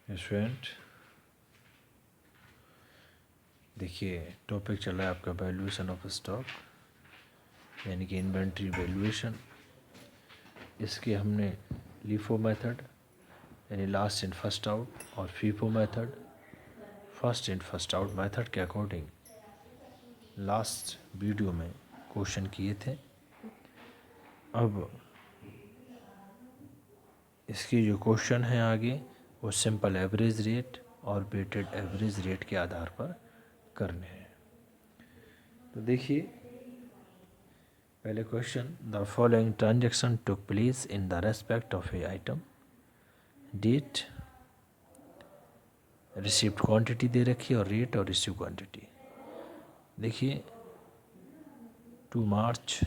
Student देखिए, topic चल रहा है आपका वैल्यूएशन ऑफ स्टॉक, यानी कि इन्वेंट्री वैल्यूएशन। इसके हमने लीफो मेथड यानी लास्ट इन फर्स्ट आउट और FIFO method first in first out method के अकॉर्डिंग लास्ट वीडियो में क्वेश्चन किए थे। अब इसकी जो क्वेश्चन है आगे वो सिंपल एवरेज रेट और वेटेड एवरेज रेट के आधार पर करने हैं। तो देखिए पहले question, the following transaction took place in the respect of a item, date, received quantity दे रखी है और रेट और रिसीव क्वांटिटी। देखिए 2 मार्च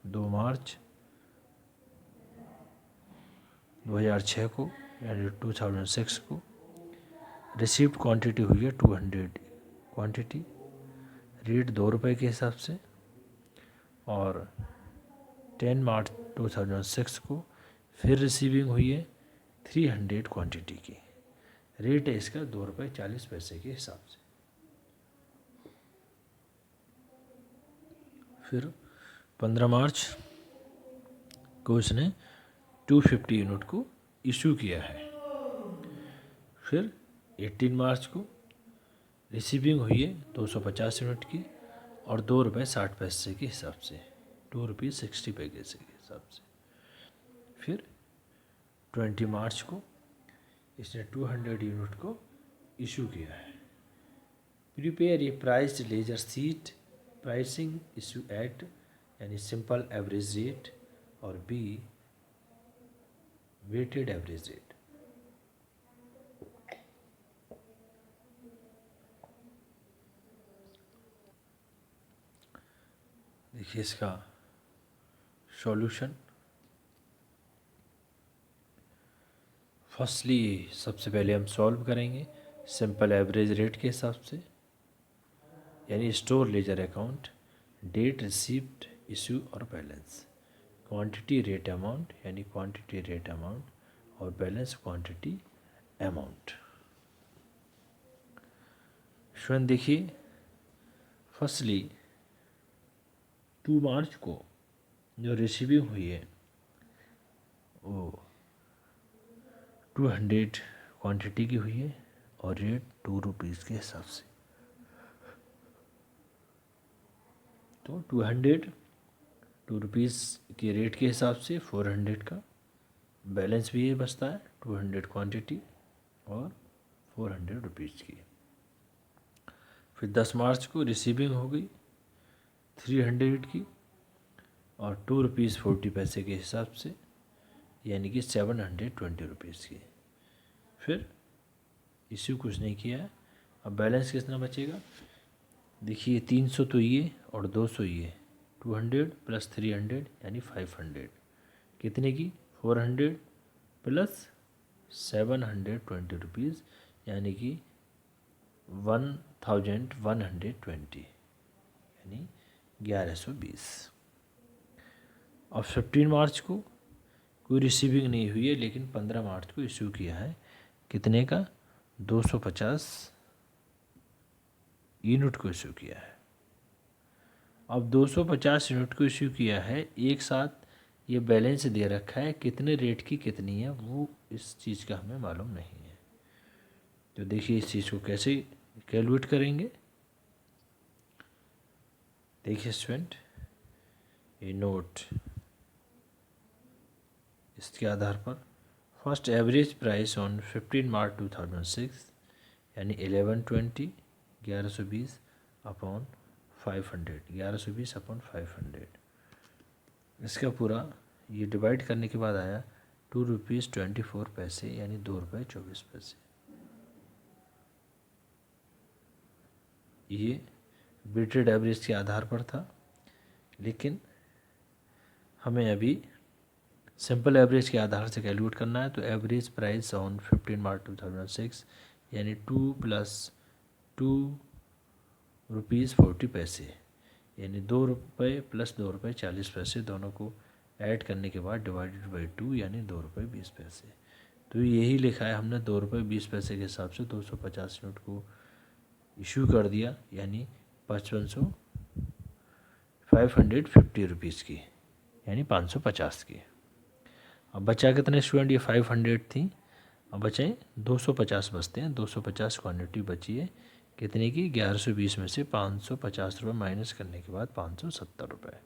2006 को यानी 2006 को रिसीव्ड क्वांटिटी हुई है 200 क्वांटिटी, रेट 2 रुपये के हिसाब से, और 10 मार्च 2006 को फिर रिसीविंग हुई है 300 क्वांटिटी की, रेट है इसका 2 रुपये 40 पैसे के हिसाब से। फिर 15 मार्च को इसने 250 यूनिट को इशू किया है। फिर 18 मार्च को रिसीविंग हुई है 250 यूनिट की और 2 रुपये 60 पैसे के हिसाब से, 2 रुपये 60 पैसे के हिसाब से। फिर 20 मार्च को इसने 200 यूनिट को इशू किया है। Prepare a priced ledger sheet, pricing issue at यानी सिंपल एवरेज रेट और बी वेटेड एवरेज रेट। देखिए इसका सॉल्यूशन, फर्स्टली सबसे पहले हम सॉल्व करेंगे सिंपल एवरेज रेट के हिसाब से, यानी store ledger account, date received issue और बैलेंस, क्वांटिटी रेट अमाउंट यानी क्वांटिटी रेट अमाउंट और बैलेंस क्वांटिटी अमाउंट। स्टूडेंट देखिए फर्स्टली 2 मार्च को जो रिसीविंग हुई है वो 200 क्वांटिटी की हुई है और रेट 2 रुपीज़ के हिसाब से। तो 2 रुपीज़ के रेट के हिसाब से 400 का बैलेंस भी ये बचता है, 200 क्वांटिटी और 400 रुपीज़ की। फिर 10 मार्च को रिसीविंग हो गई 300 की और 2 रुपीज़ 40 पैसे के हिसाब से, यानी कि 720 रुपीज़ की। फिर इशू कुछ नहीं किया है। अब बैलेंस कितना बचेगा, देखिए 300 तो ये और 200 ये, 200 प्लस 300 यानी 500, कितने की 400 प्लस 720 रुपीज़ यानी कि 1120 यानी 1120। और 15 मार्च को कोई रिसीविंग नहीं हुई है, लेकिन 15 मार्च को इशू किया है, कितने का 250 यूनिट को इशू किया है। अब 250 यूनिट को इशू किया है, एक साथ ये बैलेंस दे रखा है, कितने रेट की कितनी है वो इस चीज़ का हमें मालूम नहीं है। तो देखिए इस चीज़ को कैसे कैलकुलेट करेंगे। देखिए स्टूडेंट ये नोट, इसके आधार पर फर्स्ट एवरेज प्राइस ऑन 15 मार्च 2006 यानी 1120 अपॉन 500, 1120 अपॉन 500। इसका पूरा ये डिवाइड करने के बाद आया 2 रुपीज़ 24 पैसे यानी 2 रुपये 24 पैसे। ये वेटेड एवरेज के आधार पर था, लेकिन हमें अभी सिंपल एवरेज के आधार से कैलकुलेट करना है। तो एवरेज प्राइस ऑन 15 मार्च 2006 यानी 2 प्लस 2 रुपीज़ 40 पैसे यानी 2 रुपये प्लस 2 रुपये 40 पैसे, दोनों को ऐड करने के बाद डिवाइडेड बाई 2 यानी 2 रुपये 20 पैसे। तो यही लिखा है हमने, 2 रुपये 20 पैसे के हिसाब से 250 यूनिट को इशू कर दिया, यानी 550 रुपीज़ की, यानी 550 की। अब बचा कितने स्टूडेंट, ये 500 थी, अब बचे 250 बचते हैं, 250 क्वान्टिटी बची है, कितने की, 1120 में से 550 रुपये माइनस करने के बाद 570 रुपये।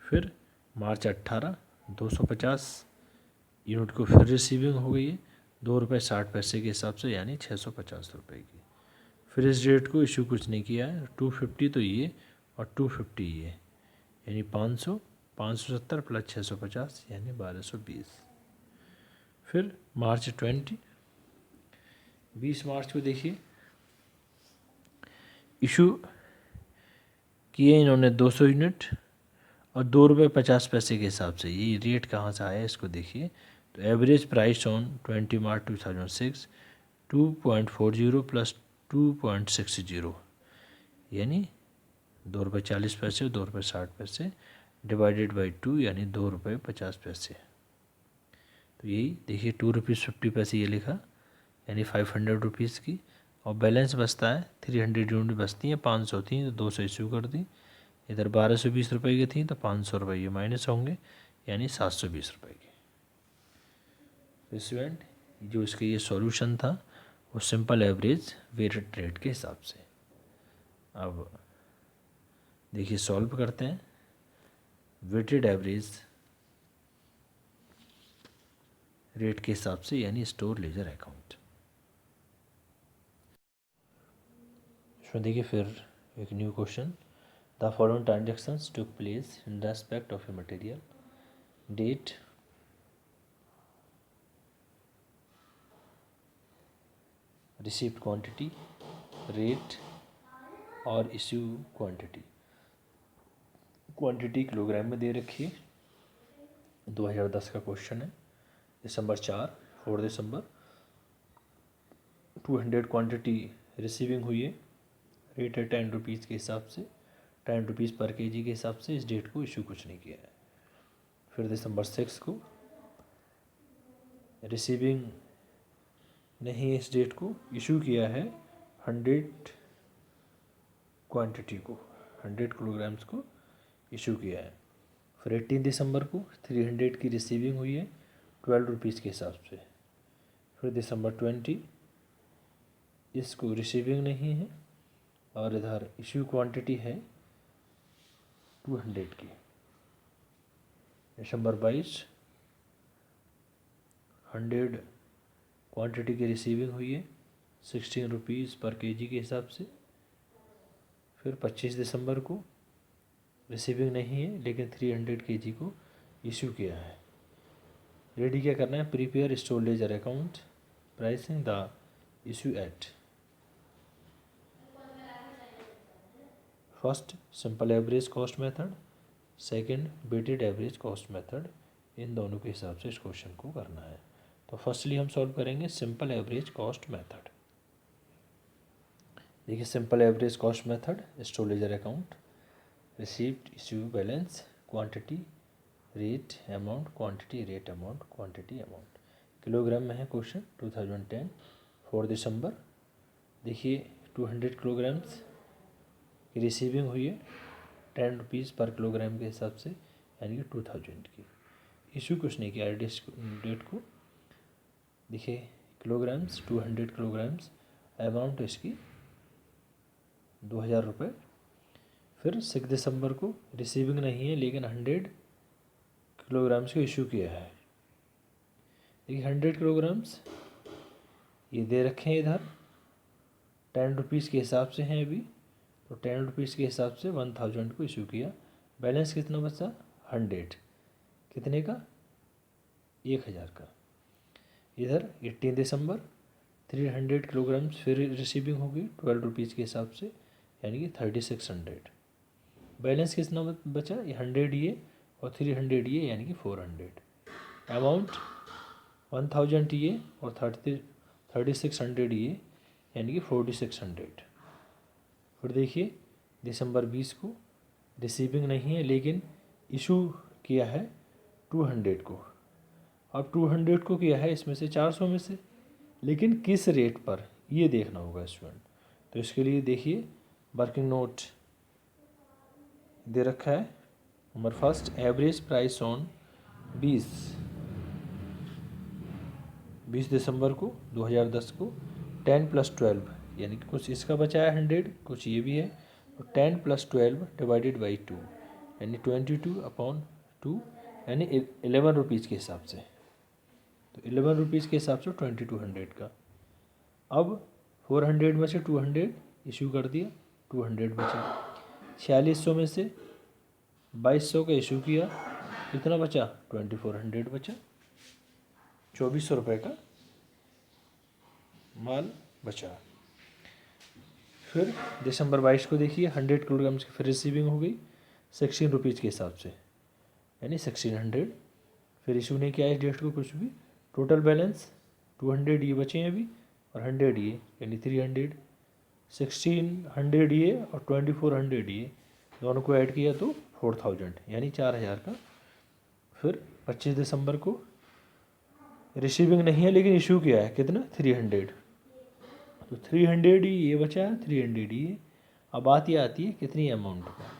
फिर मार्च 18 250 यूनिट को फिर रिसीविंग हो गई है, 2 रुपये 60 पैसे के हिसाब से, यानी 650 रुपये की। फिर इस डेट को इशू कुछ नहीं किया है, 250 तो ये और 250 ये, यानी 500, 570 प्लस 650 यानी 1220। फिर मार्च 20 मार्च को देखिए, इशू किए इन्होंने 200 यूनिट और 2 रुपये 50 पैसे के हिसाब से। ये रेट कहाँ से आया इसको देखिए, तो average price on 20 March 2006 2.40 plus 2.60, यानी 2 रुपये 40 पैसे, 2 रुपये 60 पैसे डिवाइडेड बाई 2, यानी 2 रुपये 50 पैसे। तो यही देखिए 2 रुपीज़ 50 पैसे ये लिखा, यानी 500 रुपीज़ की। और बैलेंस बचता है 300 यूनिट बचती हैं, 500 थी तो 200 इशू कर दी, इधर 1220 रुपये की थी तो 500 रुपये ये माइनस होंगे, यानी 720 रुपये की। तो स्टूडेंट जो इसका ये सॉल्यूशन था वो सिंपल एवरेज वेटेड रेट के हिसाब से। अब देखिए सॉल्व करते हैं, वेटेड एवरेज रेट के हिसाब से, यानी स्टोर लेजर अकाउंट। इसमें देखिए फिर एक new question, the following transactions took place in respect of a material, date, received quantity, rate और इश्यू क्वांटिटी। क्वांटिटी किलोग्राम में दे रखी है, 2010 का क्वेश्चन है, दिसंबर 4 दिसंबर 200 क्वांटिटी रिसीविंग हुई है, रेट है 10 रुपीज़ के हिसाब से, 10 रुपीज़ पर केजी के हिसाब से। इस डेट को इशू कुछ नहीं किया है। फिर दिसंबर 6 को रिसीविंग नहीं है, इस डेट को इशू किया है 100 क्वांटिटी को, 100 किलोग्राम्स को इशू किया है। फिर 18 दिसंबर को 300 की रिसीविंग हुई है 12 रुपीज़ के हिसाब से। फिर दिसंबर 20 इसको रिसीविंग नहीं है और इधर इशू क्वांटिटी है 200 की। दिसंबर 22 100 क्वांटिटी की रिसीविंग हुई है 16 रुपीज़ पर केजी के हिसाब से। फिर 25 दिसंबर को रिसीविंग नहीं है लेकिन 300 केजी को इशू किया है। रेडी क्या करना है, prepare store ledger account, pricing the issue at. First simple average cost method, second weighted average cost method, इन दोनों के हिसाब से इस क्वेश्चन को करना है। तो फर्स्टली हम सॉल्व करेंगे सिंपल एवरेज कॉस्ट मेथड। देखिए simple average cost method, store ledger account, received issue balance, quantity rate amount, quantity rate amount, quantity amount. Kilogram में है क्वेश्चन 2010 4 दिसंबर। देखिए 200 किलोग्राम्स की रिसीविंग हुई है 10 रुपीज़ पर किलोग्राम के हिसाब से, यानी कि 2000 की। इशू कुछ नहीं किया डेट को। देखिए किलोग्राम्स 200 किलोग्राम्स, अमाउंट इसकी 2000 रुपये। फिर 6 दिसंबर को रिसीविंग नहीं है लेकिन 100 किलोग्राम्स को इशू किया है। देखिए 100 किलोग्राम्स ये दे रखे हैं इधर 10 रुपीज़ के हिसाब से हैं अभी, तो 10 रुपीज़ के हिसाब से 1000 को इशू किया। बैलेंस कितना बचा, 100, कितने का, 1000 का। इधर 18 दिसंबर 300 किलोग्राम्स फिर रिसीविंग होगी 12 रुपीज़ के हिसाब से, यानी कि 3600। बैलेंस कितना बचा, ये 100 ये और 300 ये, यानी कि 400। अमाउंट 1000 ये और 3600 ये, यानी कि 4600। फिर देखिए दिसंबर 20 को रिसीविंग नहीं है लेकिन इशू किया है 200 को, अब 200 को किया है इसमें से 400 में से, लेकिन किस रेट पर ये देखना होगा स्टूडेंट। तो इसके लिए देखिए वर्किंग नोट दे रखा है। Number first, average price on 20 दिसंबर को 2010 को 10 + 12, यानी कि कुछ इसका बचा है 100, कुछ ये भी है, तो 10 + 12 डिवाइडेड बाई 2 यानी 22/2 यानी 11 रुपीज़ के हिसाब से। तो 11 रुपीज़ के हिसाब से 2200 का। अब 400 में से 200 इशू कर दिया, 200 बचा। 4600 में से 2200 का इशू किया, कितना बचा? 2400 बचा। 2400 रुपये का माल बचा। फिर दिसंबर 22 को देखिए 100 किलोग्राम्स की फिर रिसीविंग हो गई 16 रुपीज़ के हिसाब से, यानी 1600। फिर इशू नहीं किया इस डेट को कुछ भी। टोटल बैलेंस 200 ये बचे हैं अभी और 100 ये, यानी 300। 1600 ये और 2400 ये दोनों को ऐड किया तो 4000, यानी 4000 का। फिर 25 दिसंबर को रिसीविंग नहीं है लेकिन इशू किया है, कितना? 300। तो 300 ये बचा है, 300 ये। अब बात ये आती है कितनी अमाउंट का,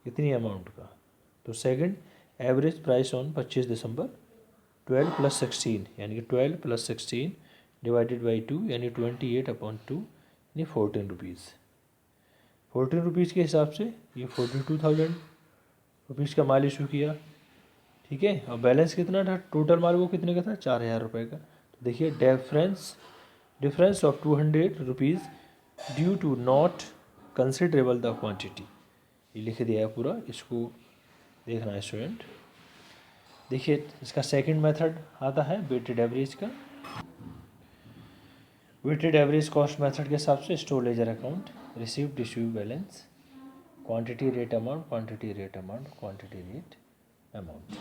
कितनी अमाउंट का। तो सेकंड, एवरेज प्राइस ऑन 25 दिसंबर 12 + 16, यानी कि 12 + 16 डिवाइडेड बाई 2 यानी 28/2 यानी 14 रुपीज़। 14 रुपीज़ के हिसाब से ये 42,000 रुपीज़ का माल इशू किया, ठीक है। और बैलेंस कितना था टोटल माल, वो कितने का था? 4000 रुपये का। तो देखिए difference of 200 rupees due to not considerable the quantity, ये लिख दिया है पूरा, इसको देखना है स्टूडेंट। देखिए इसका सेकंड मेथड आता है वेटेड एवरेज का। वेटेड एवरेज कॉस्ट मेथड के हिसाब से store ledger account, received issue balance, quantity rate amount, quantity rate amount, quantity rate amount.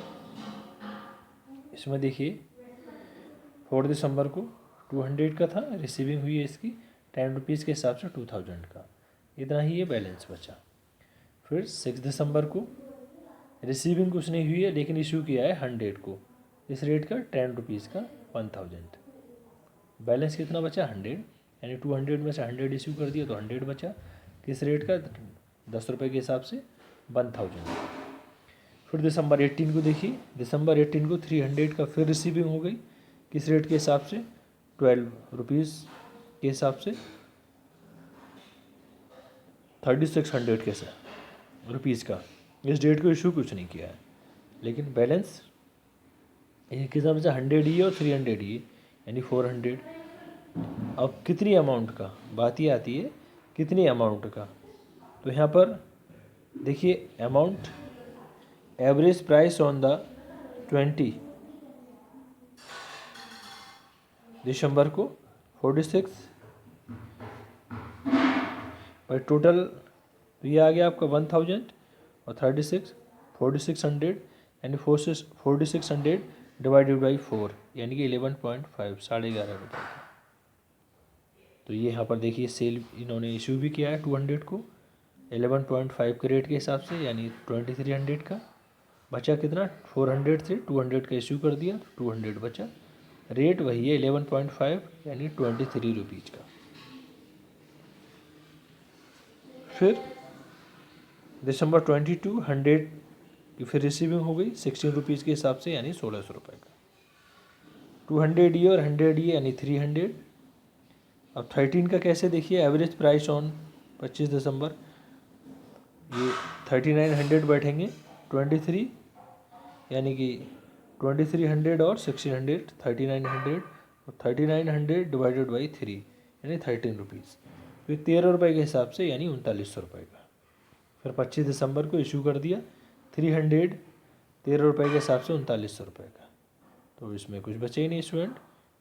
इसमें देखिए 4 दिसंबर को 200 का था, रिसीविंग हुई है इसकी 10 रुपीज़ के हिसाब से 2000 का, इतना ही ये बैलेंस बचा। फिर 6 दिसंबर को रिसीविंग कुछ नहीं हुई है लेकिन इशू किया है 100 को, इस रेट का 10 रुपीज़ का 1000, बैलेंस कितना बचा? 100, यानी 200 में से 100 इशू कर दिया तो 100 बचा, किस रेट का? 10 रुपये के हिसाब से 1000। फिर दिसंबर 18 को देखिए, दिसंबर 18 को 300 का फिर रिसीविंग हो गई, किस रेट के हिसाब से? 12 रुपीज़ के हिसाब से, 3600 के रुपीज़ का। इस डेट को इशू कुछ नहीं किया है लेकिन बैलेंस एक हिसाब से 100 ये और 300 ये, यानी 400। अब कितनी अमाउंट का, बात ये आती है कितनी अमाउंट का। तो यहाँ पर देखिए amount, average price on the 20 दिसंबर को 46, पर टोटल तो ये आ गया आपका 1000 और 36 4600, यानी 4600 डिवाइडेड बाई 4 यानी कि 11.5, 11.5 रुपये। तो ये यहाँ पर देखिए सेल इन्होंने इशू भी किया है 200 को 11.5 के रेट के हिसाब से, यानी 2300 का। बचा कितना? 400 से 200 का इशू कर दिया तो 200 बचा, रेट वही है 11.5 यानी 23 रुपीज़ का। फिर दिसंबर 22 100 की फिर रिसीविंग हो गई 16 रुपीज़ के हिसाब से, यानी 1600 रुपये का। 200 ये और 100 ये यानी 300। अब 13 का कैसे देखिए, एवरेज प्राइस ऑन 25 दिसंबर, ये 3900 बैठेंगे 23, यानी कि 2300 और 1600 3900 और 3900 डिवाइडेड बाई 3 यानी 13 रुपीज़, फिर 13 रुपये के हिसाब से, यानी 3900 रुपये का। फिर 25 दिसंबर को इशू कर दिया 300 13 रुपये के हिसाब से 3900 रुपये का। तो इसमें कुछ बचे ही नहीं स्टूडेंट,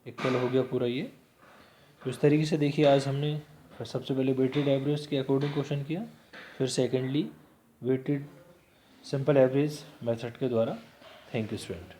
इक्वल हो गया पूरा ये। तो इस तरीके से देखिए आज हमने सबसे पहले वेटेड एवरेज के अकॉर्डिंग क्वेश्चन किया, फिर secondly weighted simple average method के द्वारा। Thank you student.